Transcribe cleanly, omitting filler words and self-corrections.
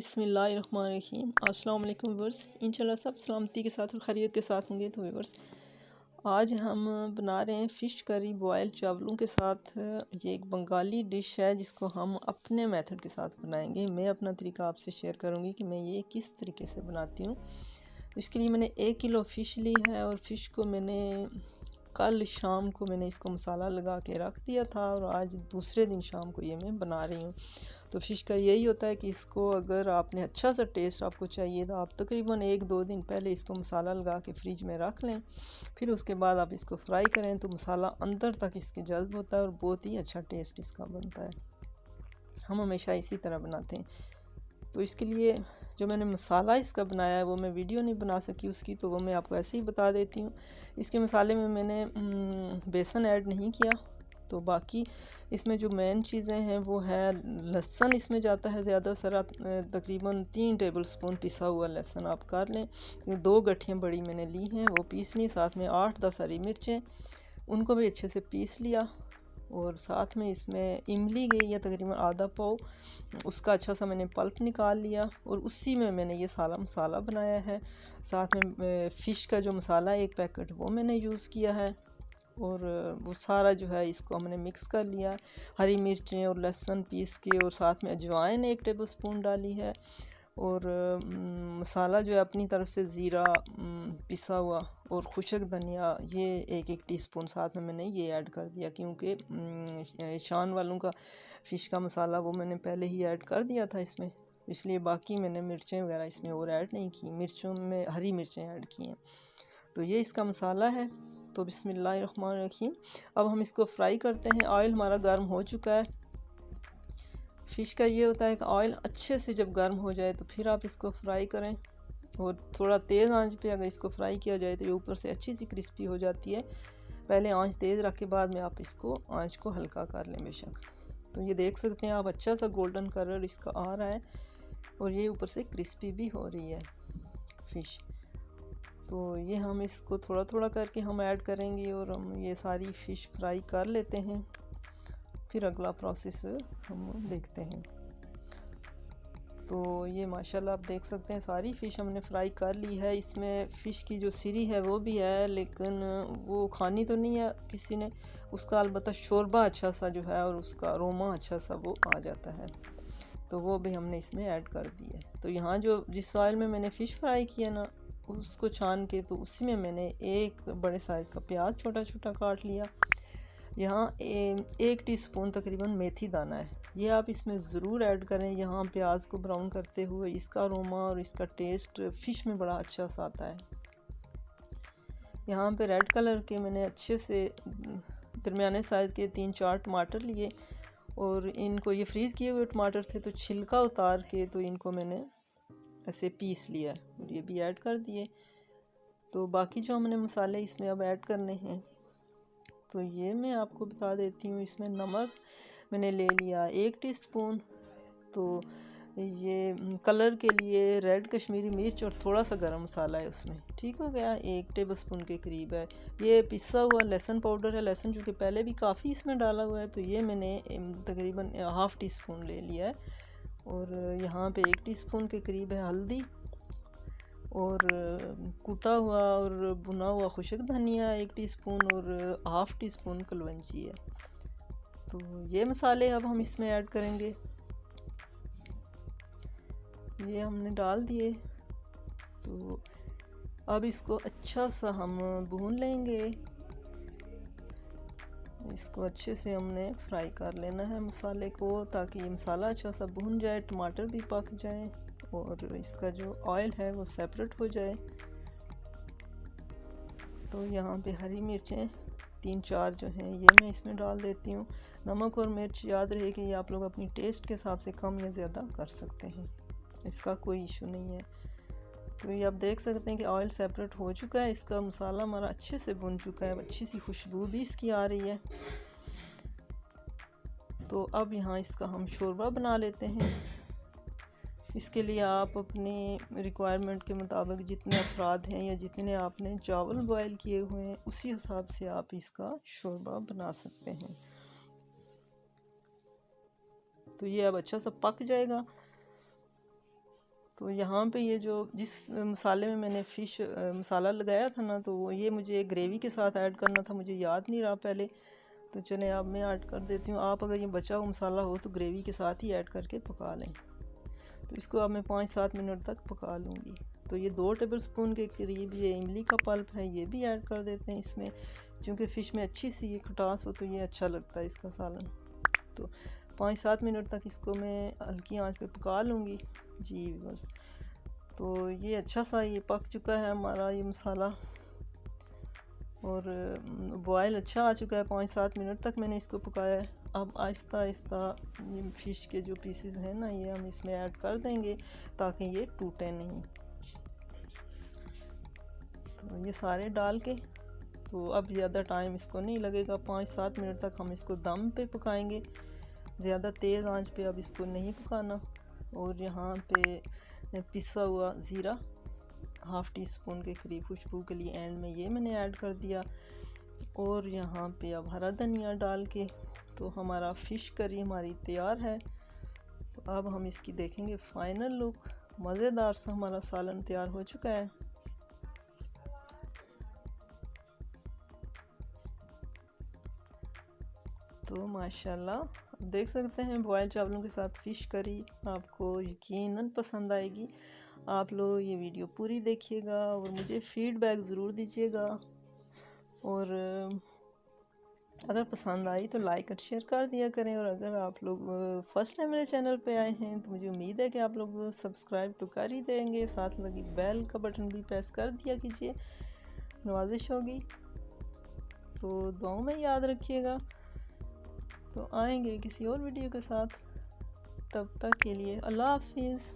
बिस्मिल्लाहिर्रहमानिर्रहीम। अस्सलाम वालेकुम व्यूअर्स। इंशाल्लाह सब सलामती के साथ और खैरियत के साथ होंगे। तो व्यूअर्स, आज हम बना रहे हैं फ़िश करी बॉयल चावलों के साथ। ये एक बंगाली डिश है जिसको हम अपने मेथड के साथ बनाएंगे। मैं अपना तरीका आपसे शेयर करूंगी कि मैं ये किस तरीके से बनाती हूँ। इसके लिए मैंने 1 किलो फ़िश ली है और फ़िश को मैंने कल शाम को मैंने इसको मसाला लगा के रख दिया था और आज दूसरे दिन शाम को ये मैं बना रही हूँ। तो फ़िश का यही होता है कि इसको अगर आपने अच्छा सा टेस्ट आपको चाहिए तो आप तकरीबन 1-2 दिन पहले इसको मसाला लगा के फ्रिज में रख लें। फिर उसके बाद आप इसको फ्राई करें तो मसाला अंदर तक इसके जज्ब होता है और बहुत ही अच्छा टेस्ट इसका बनता है। हम हमेशा इसी तरह बनाते हैं। तो इसके लिए जो मैंने मसाला इसका बनाया है वो मैं वीडियो नहीं बना सकी उसकी, तो वो मैं आपको ऐसे ही बता देती हूँ। इसके मसाले में मैंने बेसन ऐड नहीं किया। तो बाकी इसमें जो मेन चीज़ें हैं वो है लहसुन इसमें जाता है ज़्यादा सारा, तकरीबन 3 टेबलस्पून पिसा हुआ लहसुन आप कर लें। 2 गठियाँ बड़ी मैंने ली हैं वो पीस ली, साथ में 8-10 हरी मिर्चें उनको भी अच्छे से पीस लिया। और साथ में इसमें इमली गई है तकरीबन आधा पाव, उसका अच्छा सा मैंने पल्प निकाल लिया और उसी में मैंने ये सारा मसाला बनाया है। साथ में फ़िश का जो मसाला है 1 पैकेट वो मैंने यूज़ किया है और वो सारा जो है इसको हमने मिक्स कर लिया। हरी मिर्चें और लहसुन पीस के और साथ में अजवाइन 1 टेबलस्पून डाली है और मसाला जो है अपनी तरफ से ज़ीरा पिसा हुआ और खुशक धनिया ये 1-1 टीस्पून साथ में मैंने ये ऐड कर दिया, क्योंकि शान वालों का फ़िश का मसाला वो मैंने पहले ही ऐड कर दिया था इसमें, इसलिए बाकी मैंने मिर्चें वगैरह इसमें और ऐड नहीं की। मिर्चों में हरी मिर्चें ऐड की हैं। तो ये इसका मसाला है। तो बिस्मिल्लाहिर्रहमानिर्रहीम। अब हम इसको फ्राई करते हैं। ऑयल हमारा गर्म हो चुका है। फ़िश का ये होता है कि ऑयल अच्छे से जब गर्म हो जाए तो फिर आप इसको फ्राई करें और थोड़ा तेज़ आंच पे अगर इसको फ्राई किया जाए तो ये ऊपर से अच्छी सी क्रिस्पी हो जाती है। पहले आंच तेज़ रख के बाद में आप इसको आंच को हल्का कर लें बेशक। तो ये देख सकते हैं आप अच्छा सा गोल्डन कलर इसका आ रहा है और ये ऊपर से क्रिस्पी भी हो रही है फ़िश। तो ये हम इसको थोड़ा थोड़ा करके हम ऐड करेंगे और हम ये सारी फ़िश फ्राई कर लेते हैं, फिर अगला प्रोसेस हम देखते हैं। तो ये माशाल्लाह आप देख सकते हैं सारी फ़िश हमने फ्राई कर ली है। इसमें फ़िश की जो सिरी है वो भी है, लेकिन वो खानी तो नहीं है किसी ने, उसका अलबत्ता शोरबा अच्छा सा जो है और उसका अरोमा अच्छा सा वो आ जाता है, तो वो भी हमने इसमें ऐड कर दी है। तो यहाँ जो जिस ऑयल में मैंने फ़िश फ्राई किया ना उसको छान के तो उसी में मैंने 1 बड़े साइज़ का प्याज छोटा छोटा काट लिया। यहाँ 1 टीस्पून तकरीबन मेथी दाना है, ये आप इसमें ज़रूर ऐड करें। यहाँ प्याज को ब्राउन करते हुए इसका अरोमा और इसका टेस्ट फ़िश में बड़ा अच्छा सा आता है। यहाँ पे रेड कलर के मैंने अच्छे से दरमियाने साइज़ के 3-4 टमाटर लिए और इनको, ये फ्रीज़ किए हुए टमाटर थे तो छिलका उतार के तो इनको मैंने ऐसे पीस लिया और ये भी ऐड कर दिए। तो बाकी जो हमने मसाले इसमें अब ऐड करने हैं तो ये मैं आपको बता देती हूँ। इसमें नमक मैंने ले लिया 1 टीस्पून, तो ये कलर के लिए रेड कश्मीरी मिर्च और थोड़ा सा गरम मसाला है उसमें, ठीक हो गया। 1 टेबलस्पून के करीब है। ये पिसा हुआ लहसुन पाउडर है, लहसुन जो कि पहले भी काफ़ी इसमें डाला हुआ है, तो ये मैंने तकरीबन ½ टीस्पून ले लिया है। और यहाँ पे 1 टीस्पून के करीब है हल्दी और कूटा हुआ और भुना हुआ खुशक धनिया 1 टीस्पून और ½ टीस्पून कलवंजी है। तो ये मसाले अब हम इसमें ऐड करेंगे। ये हमने डाल दिए। तो अब इसको अच्छा सा हम भून लेंगे। इसको अच्छे से हमने फ्राई कर लेना है मसाले को, ताकि ये मसाला अच्छा सा भून जाए, टमाटर भी पक जाए और इसका जो ऑयल है वो सेपरेट हो जाए। तो यहाँ पे हरी मिर्चें 3-4 जो हैं ये मैं इसमें डाल देती हूँ। नमक और मिर्च याद रहे कि ये आप लोग अपनी टेस्ट के हिसाब से कम या ज़्यादा कर सकते हैं, इसका कोई इशू नहीं है। तो ये आप देख सकते हैं कि ऑयल सेपरेट हो चुका है, इसका मसाला हमारा अच्छे से भुन चुका है, अच्छी सी खुशबू भी इसकी आ रही है। तो अब यहाँ इसका हम शोरबा बना लेते हैं। इसके लिए आप अपनी रिक्वायरमेंट के मुताबिक जितने अफराद हैं या जितने आपने चावल बॉयल किए हुए हैं उसी हिसाब से आप इसका शोरबा बना सकते हैं। तो ये अब अच्छा सा पक जाएगा तो यहाँ पे ये जो जिस मसाले में मैंने फ़िश मसाला लगाया था ना, तो वो ये मुझे ग्रेवी के साथ ऐड करना था, मुझे याद नहीं रहा पहले। तो चलें अब मैं ऐड कर देती हूँ। आप अगर ये बचा हुआ मसाला हो तो ग्रेवी के साथ ही ऐड करके पका लें। तो इसको अब मैं 5-7 मिनट तक पका लूँगी। तो ये 2 टेबलस्पून के करीब ये इमली का पल्प है, ये भी ऐड कर देते हैं इसमें, क्योंकि फ़िश में अच्छी सी ये खटास हो तो ये अच्छा लगता है इसका सालन। तो 5-7 मिनट तक इसको मैं हल्की आंच पे पका लूँगी जी बस। तो ये अच्छा सा ये पक चुका है हमारा ये मसाला, और बॉयल अच्छा आ चुका है। 5-7 मिनट तक मैंने इसको पकाया है। अब आहिस्ता आहिस्ता ये फ़िश के जो पीसेस हैं ना, ये हम इसमें ऐड कर देंगे ताकि ये टूटे नहीं। तो ये सारे डाल के, तो अब ज़्यादा टाइम इसको नहीं लगेगा, 5-7 मिनट तक हम इसको दम पे पकाएंगे, ज़्यादा तेज़ आंच पे अब इसको नहीं पकाना। और यहाँ पे पिसा हुआ ज़ीरा 1/2 टीस्पून के करीब खुशबू के लिए एंड में ये मैंने ऐड कर दिया। और यहाँ पे अब हरा धनिया डाल के, तो हमारा फ़िश करी हमारी तैयार है। तो अब हम इसकी देखेंगे फाइनल लुक। मज़ेदार सा हमारा सालन तैयार हो चुका है। तो माशाल्लाह देख सकते हैं बॉयल चावलों के साथ फ़िश करी आपको यकीनन पसंद आएगी। आप लोग ये वीडियो पूरी देखिएगा और मुझे फ़ीडबैक ज़रूर दीजिएगा। और अगर पसंद आई तो लाइक और शेयर कर दिया करें। और अगर आप लोग फर्स्ट टाइम मेरे चैनल पे आए हैं तो मुझे उम्मीद है कि आप लोग सब्सक्राइब तो कर ही देंगे, साथ लगी बेल का बटन भी प्रेस कर दिया कीजिए, नवाजिश होगी। तो दुआओं में याद रखिएगा। तो आएंगे किसी और वीडियो के साथ, तब तक के लिए अल्लाह हाफिज़।